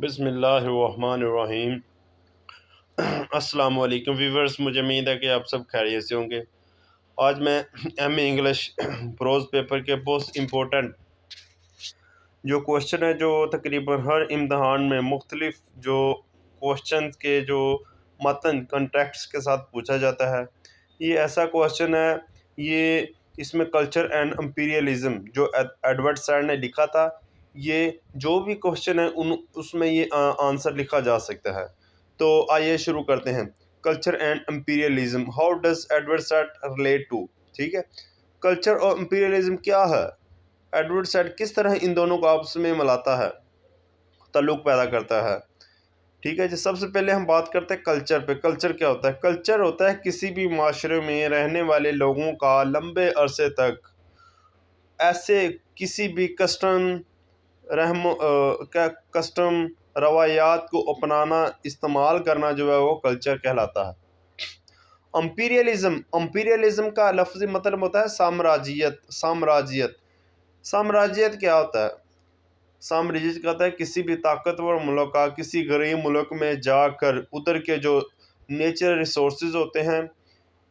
बिस्मिल्लाहिर्रहमानिर्रहीम। अस्सलाम वालेकुम व्यूवर्स, मुझे उम्मीद है कि आप सब खैरियत से होंगे। आज मैं एम.ए. इंग्लिश प्रोज पेपर के बहुत इम्पोर्टेंट जो क्वेश्चन है, जो तकरीबन हर इम्तहान में मुख्तलिफ जो क्वेश्चन के जो मतन कंटेक्स्ट के साथ पूछा जाता है, ये ऐसा क्वेश्चन है। ये इसमें कल्चर एंड एम्पीरियलिज्म जो एडवर्ड सैड ने लिखा था, ये जो भी क्वेश्चन है उन उसमें ये आंसर लिखा जा सकता है। तो आइए शुरू करते हैं। Culture and imperialism, how does Edward Said relate to. ठीक है, कल्चर और एम्पीरियलिज्म क्या है, एडवर्ड सैड किस तरह इन दोनों को आपस में मिलाता है, ताल्लुक पैदा करता है। ठीक है जी, सबसे पहले हम बात करते हैं कल्चर पे। कल्चर क्या होता है? कल्चर होता है किसी भी माशरे में रहने वाले लोगों का लंबे अरसे तक ऐसे किसी भी कस्टम रवायात को अपनाना, इस्तेमाल करना, जो है वो कल्चर कहलाता है। अम्पीरियलिज्म का लफ्ज़ी मतलब होता है साम्राज्यत। साम्राज्यत क्या होता है? साम्राज्यत कहता है किसी भी ताकतवर मुल्क का किसी गरीब मुल्क में जाकर उधर के जो नेचुरल रिसोर्सेज होते हैं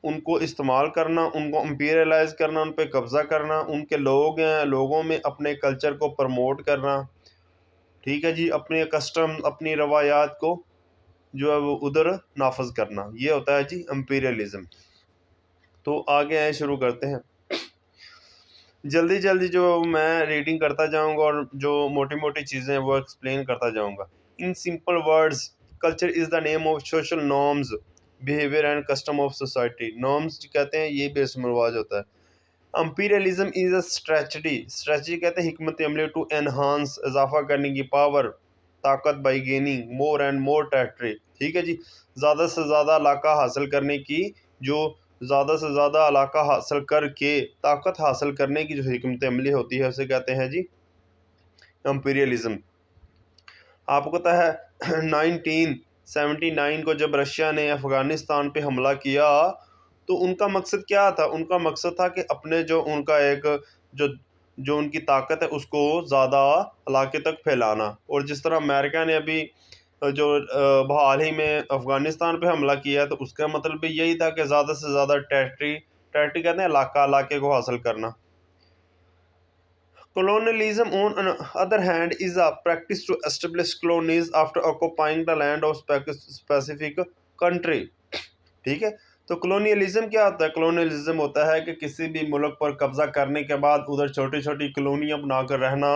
उनको इस्तेमाल करना, उनको इम्पीरियलाइज करना, उन पर कब्ज़ा करना, उनके लोग हैं, लोगों में अपने कल्चर को प्रमोट करना। ठीक है जी, अपने कस्टम, अपनी रवायात को जो है वो उधर नाफज करना, ये होता है जी इम्पीरियलिज्म। तो आगे आए, शुरू करते हैं। जल्दी जल्दी जो मैं रीडिंग करता जाऊंगा और जो मोटी मोटी चीज़ें वो एक्सप्लेन करता जाऊंगा। In simple words, culture is the name of social norms, behaviour and custom of society. Norms कहते हैं ये बेरस्म रिवाज होता है। अम्पीरियलिज्म इज़ अ स्ट्रेटजी कहते हैं हिकमत अमली टू एनहांस, इजाफा करने की पावर, ताकत, by gaining more and more territory. ठीक है जी, ज़्यादा से ज़्यादा इलाका हासिल करने की, जो ज़्यादा से ज़्यादा इलाका हासिल करके ताकत हासिल करने की जो हिकमत अमली होती है उसे कहते हैं जी एम्पीरियलिज्म। आपको पता है 1979 को जब रशिया ने अफ़गानिस्तान पे हमला किया, तो उनका मकसद क्या था? उनका मकसद था कि अपने जो उनका एक जो जो उनकी ताकत है उसको ज़्यादा इलाके तक फैलाना। और जिस तरह अमेरिका ने अभी जो हाल ही में अफ़गानिस्तान पे हमला किया, तो उसका मतलब भी यही था कि ज़्यादा से ज़्यादा टेरिटरी कहते हैं इलाके को हासिल करना। Colonialism, on the other hand, is a practice to establish colonies after occupying the land of specific country. ठीक है, तो कलोनियलिज्म क्या होता है? कलोनियलिज्म होता है कि किसी भी मुल्क पर कब्जा करने के बाद उधर छोटी छोटी कॉलोनियाँ बनाकर रहना,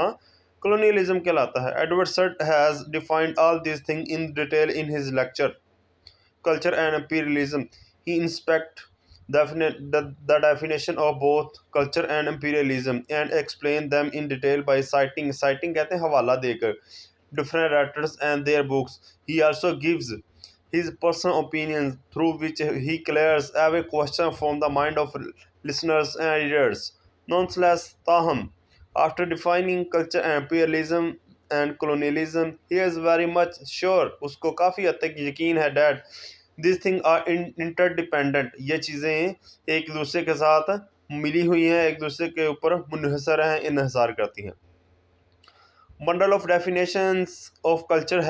कलोनियलिज्म कहलाता है। Edward Said has defined all this thing in detail in his lecture Culture and Imperialism. He inspect the definition of both culture and imperialism and explain them in detail by citing कहते हैं हवाला देकर different writers and their books. He also gives his personal opinions through which he clears every question from the mind of listeners and readers. Nonetheless, taham, after defining culture and imperialism and colonialism, he is very much sure, उसको काफ़ी हद तक यकीन है that this thing are interdependent, ये चीज़ें एक दूसरे के साथ मिली हुई हैं, एक दूसरे के ऊपर मुनहसर हैं, इन्हिसार करती हैं। Bundle of definitions of culture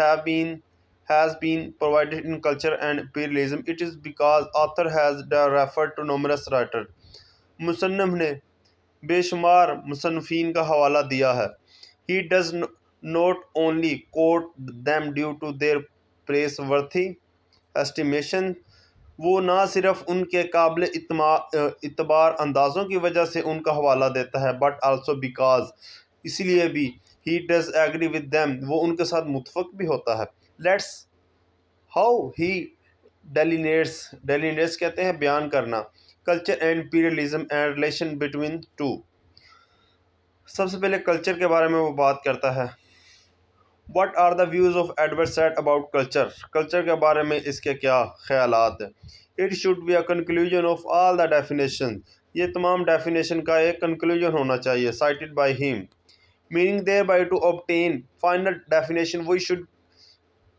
has been provided in Culture and Imperialism. It is because author has referred to numerous writers. मुसन्निफ ने बेशुमार मुसन्निफीन का हवाला दिया है। He does not only quote them due to their praiseworthy estimation, वो ना सिर्फ उनके काबिल इतबार अंदाज़ों की वजह से उनका हवाला देता है, बट आल्सो बिकॉज, इसलिए भी, he does agree with them, वो उनके साथ मुतफक भी होता है। लेट्स हाउ ही डेलिनेट्स कहते हैं बयान करना, culture and imperialism and relation between two. सबसे पहले कल्चर के बारे में वो बात करता है। What are the views of Edward Said about culture? Culture के बारे में इसके क्या ख्यालात हैं? It should be a conclusion of all the definitions. ये तमाम डेफिनेशन का एक कंक्लूजन होना चाहिए, cited by him. Meaning thereby to obtain final definition, we should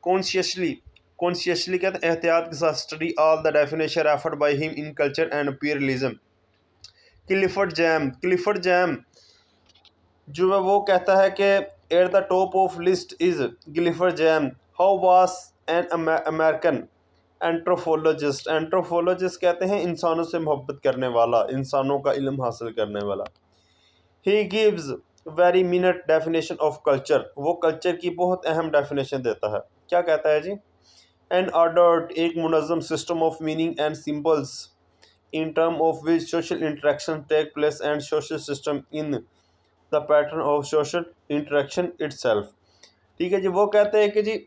consciously कहते हैं एहतियात के साथ study all the definition referred by him in culture and imperialism. Clifford jam जो है वो कहता है कि At the top of list is Gillifer Jam. How was an American anthropologist, anthropologist कहते हैं इंसानों से मोहब्बत करने वाला, इंसानों का इल्म हासिल करने वाला। He gives very minute definition of culture, वो कल्चर की बहुत अहम डेफिनेशन देता है। क्या कहता है जी? एन ऑर्डर्ड, एक मुनज़्ज़म system of meaning and symbols in term of which social interaction take place and social system in the pattern of social interaction itself. ठीक है जी, वो कहते हैं कि जी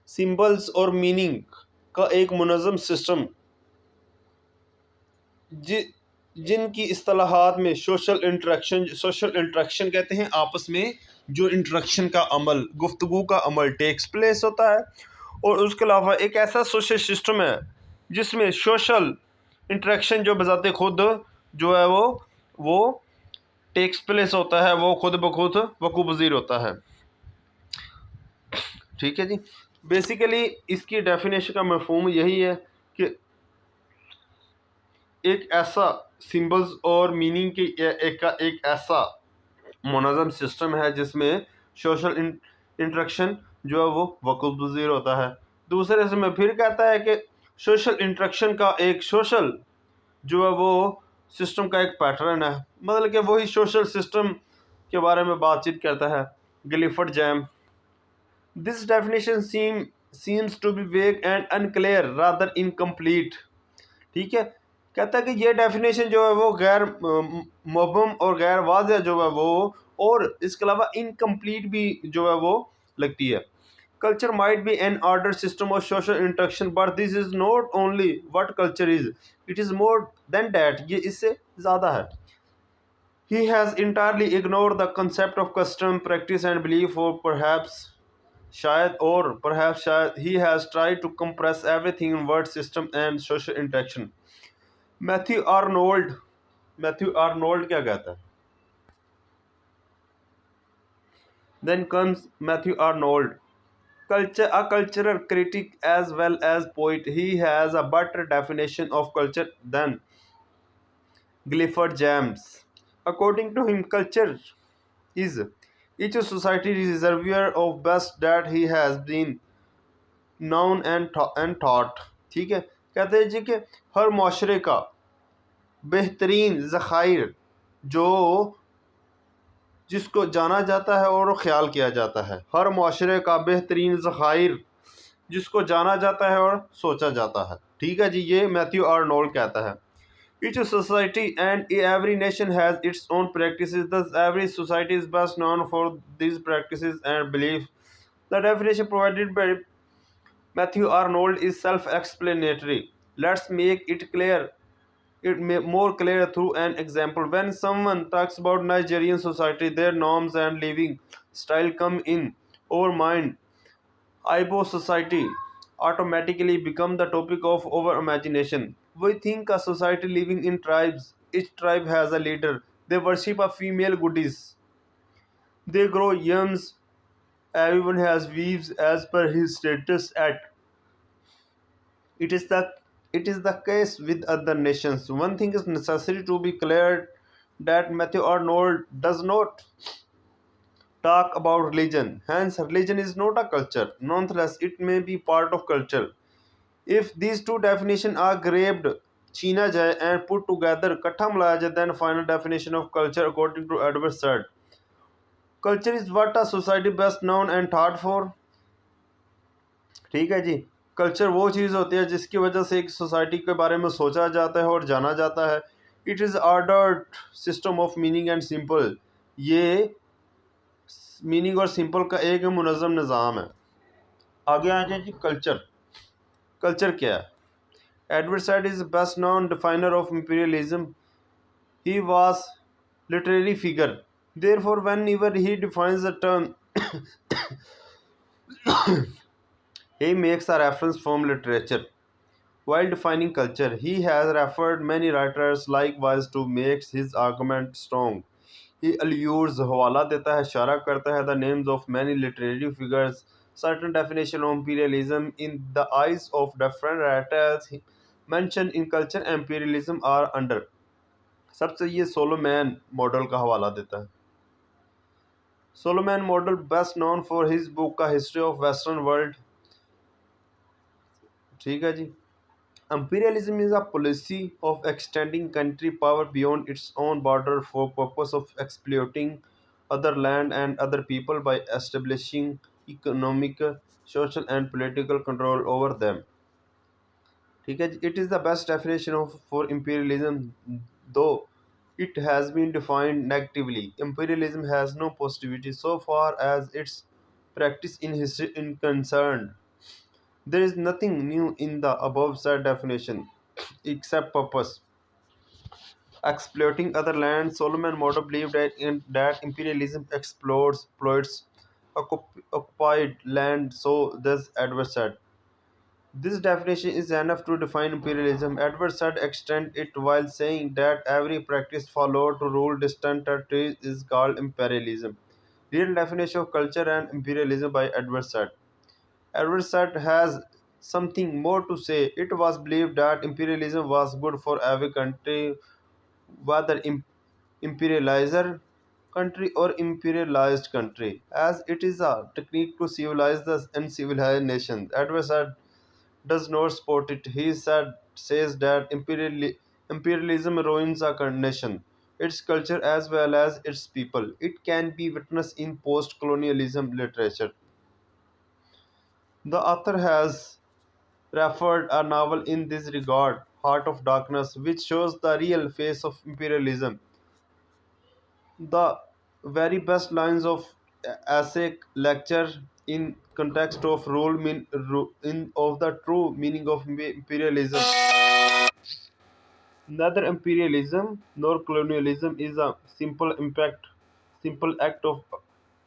सिंबल्स और मीनिंग का एक मुनज़्ज़म सिस्टम जिनकी इस्तिलाहात में सोशल इंटरेक्शन कहते हैं आपस में जो इंटरेक्शन का अमल, गुफ्तगू का अमल टेक्स प्लेस होता है, और उसके अलावा एक ऐसा सोशल सिस्टम है जिसमें सोशल इंटरेक्शन जो बजाते खुद जो है वो टेक्स प्लेस होता है, वो खुद ब खुद वकू पज़ीर होता है। ठीक है जी, बेसिकली इसकी डेफिनेशन का मफहूम यही है कि एक ऐसा सिंबल्स और मीनिंग की एक ऐसा मुनज़्ज़म सिस्टम है जिसमें सोशल इंटरेक्शन जो है वो वक़ूफ़ पज़ीर होता है। दूसरे से मैं फिर कहता है कि सोशल इंटरेक्शन का एक सोशल जो है वो सिस्टम का एक पैटर्न है, मतलब कि वही सोशल सिस्टम के बारे में बातचीत करता है। गिलिफर्ड जैम, this definition seems to be vague and unclear rather incomplete. ठीक है, कहता है कि ये डेफिनेशन जो है वो गैर मुबहम और गैर वाज़ेह जो है वो, और इसके अलावा इनकम्प्लीट भी जो है वो लगती है। Culture might be an order system of social interaction but this is not only what culture is, it is more than that, ये इससे ज़्यादा है। He has entirely ignored the concept of custom practice and belief, और perhaps शायद he has tried to compress everything in word system and social interaction। Matthew Arnold क्या कहता है? Then comes Matthew Arnold, a cultural critic as well as poet. He has a better definition of culture than Clifford James. According to him, culture is each society's reservoir of best that he has been known and taught। ठीक है, कहते हैं जी कि हर माशरे का बेहतरीन ज़खायर जो जिसको जाना जाता है और ख्याल किया जाता है, हर माशरे का बेहतरीन ज़खायर जिसको जाना जाता है और सोचा जाता है। ठीक है जी, ये मैथ्यू आर्नोल्ड कहता है। Each society and every nation has its own practices, thus every society is best known for these practices and beliefs। The definition provided by Matthew Arnold is self-explanatory. Let's make it more clear through an example. When someone talks about Nigerian society, their norms and living style come in our mind. Ibo society automatically become the topic of our imagination. We think a society living in tribes. Each tribe has a leader. They worship a female goddess. They grow yams. Everyone has weaves as per his status at. It is the case with other nations. One thing is necessary to be clear, that Matthew Arnold does not talk about religion. Hence, religion is not a culture. Nonetheless, it may be part of culture. If these two definitions are grabbed, छीना जाए and put together, इकट्ठा मिलाया जाए, then final definition of culture according to Edward said, culture is what a society best known and taught for। ठीक है जी, culture वो चीज़ होती है जिसकी वजह से एक सोसाइटी के बारे में सोचा जाता है और जाना जाता है। It is ordered system of meaning and simple, ये मीनिंग और सिंपल का एक मुनज़्ज़म निज़ाम है। आगे आ जाए जी, कल्चर क्या है? Edward Said is best known definer of imperialism. He was literary figure, therefore whenever he defines the term he makes a reference from literature. While defining culture, he has referred many writers likewise to make his argument strong. He alludes, हवाला देता है, इशारा करता है, the names of many literary figures. Certain definition of imperialism in the eyes of different writers mentioned in culture and imperialism are under। सबसे ये सोलोमैन model का हवाला देता है। Solomon model best known for his book का history of western world. ठीक है जी। Imperialism is a policy of extending country power beyond its own border for purpose of exploiting other land and other people by establishing economic, social and political control over them। ठीक है, it is the best definition of for imperialism, though it has been defined negatively। Imperialism has no positivity so far as its practice in history is concerned। There is nothing new in the above said definition except purpose exploiting other land. Solomon Model believed that imperialism exploits occupied land, so thus Edward said. This definition is enough to define imperialism. Edward said extend it while saying that every practice followed to rule distant territories is called imperialism. Real definition of culture and imperialism by Edward Said. Edward Said has something more to say. It was believed that imperialism was good for every country, whether imperializer country or imperialized country, as it is a technique to civilize the uncivilized nations. Edward Said does not support it. He says that imperialism ruins a nation, its culture as well as its people. It can be witnessed in post-colonialism literature. The author has referred a novel in this regard, Heart of Darkness, which shows the real face of imperialism. The very best lines of essay lecture in context of in of the true meaning of imperialism. Neither imperialism nor colonialism is a simple act of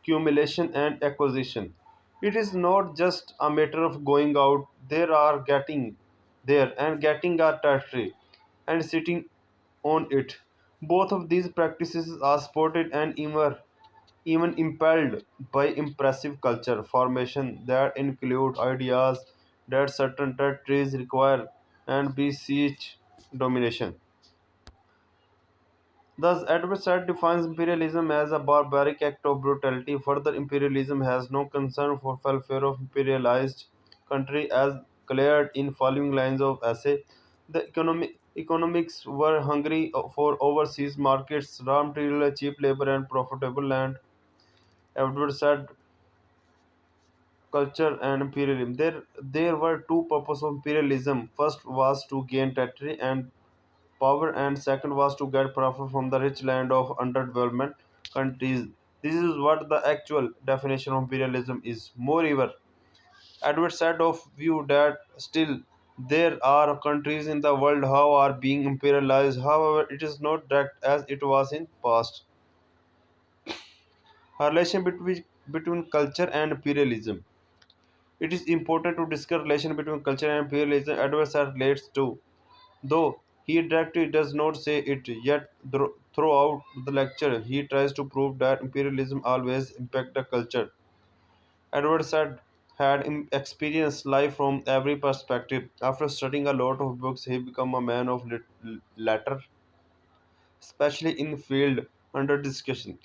accumulation and acquisition. It is not just a matter of going out there or getting there and getting a territory and sitting on it. Both of these practices are supported and even impelled by impressive culture formation that include ideas that certain territories require and besiege domination. Thus, Edward Said defines imperialism as a barbaric act of brutality. Further, imperialism has no concern for welfare of imperialized country as cleared in following lines of essay. The economics were hungry for overseas markets, raw material, cheap labor, and profitable land. Edward said culture and imperialism. There were two purposes of imperialism. First was to gain territory and power, and second was to get profit from the rich land of underdeveloped countries. This is what the actual definition of imperialism is. Moreover, Edward said of view that still there are countries in the world how are being imperialized. However, it is not direct as it was in past. A relation between culture and imperialism. It is important to discuss relation between culture and imperialism. Edward Said relates to, though he directly does not say it, yet throughout the lecture he tries to prove that imperialism always impacts the culture. Edward said had experienced life from every perspective. After studying a lot of books, he became a man of letter, especially in field under discussion.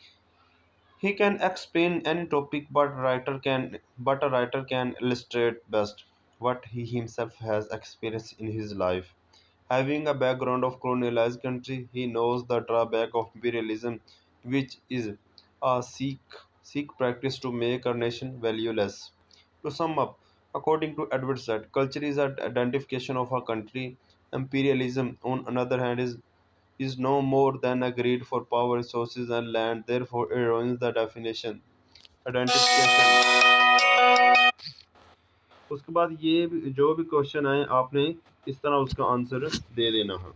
He can explain any topic, but a writer can illustrate best what he himself has experienced in his life. Having a background of colonialized country, he knows the drawback of imperialism, which is a seek practice to make a nation valueless. To sum up, according to Edward Said, culture is an identification of a country. Imperialism, on another hand, is no more than a greed for power, resources, and land. Therefore, it ruins the definition. Identification. उसके बाद ये जो भी question आए आपने इस तरह उसका आंसर दे देना है।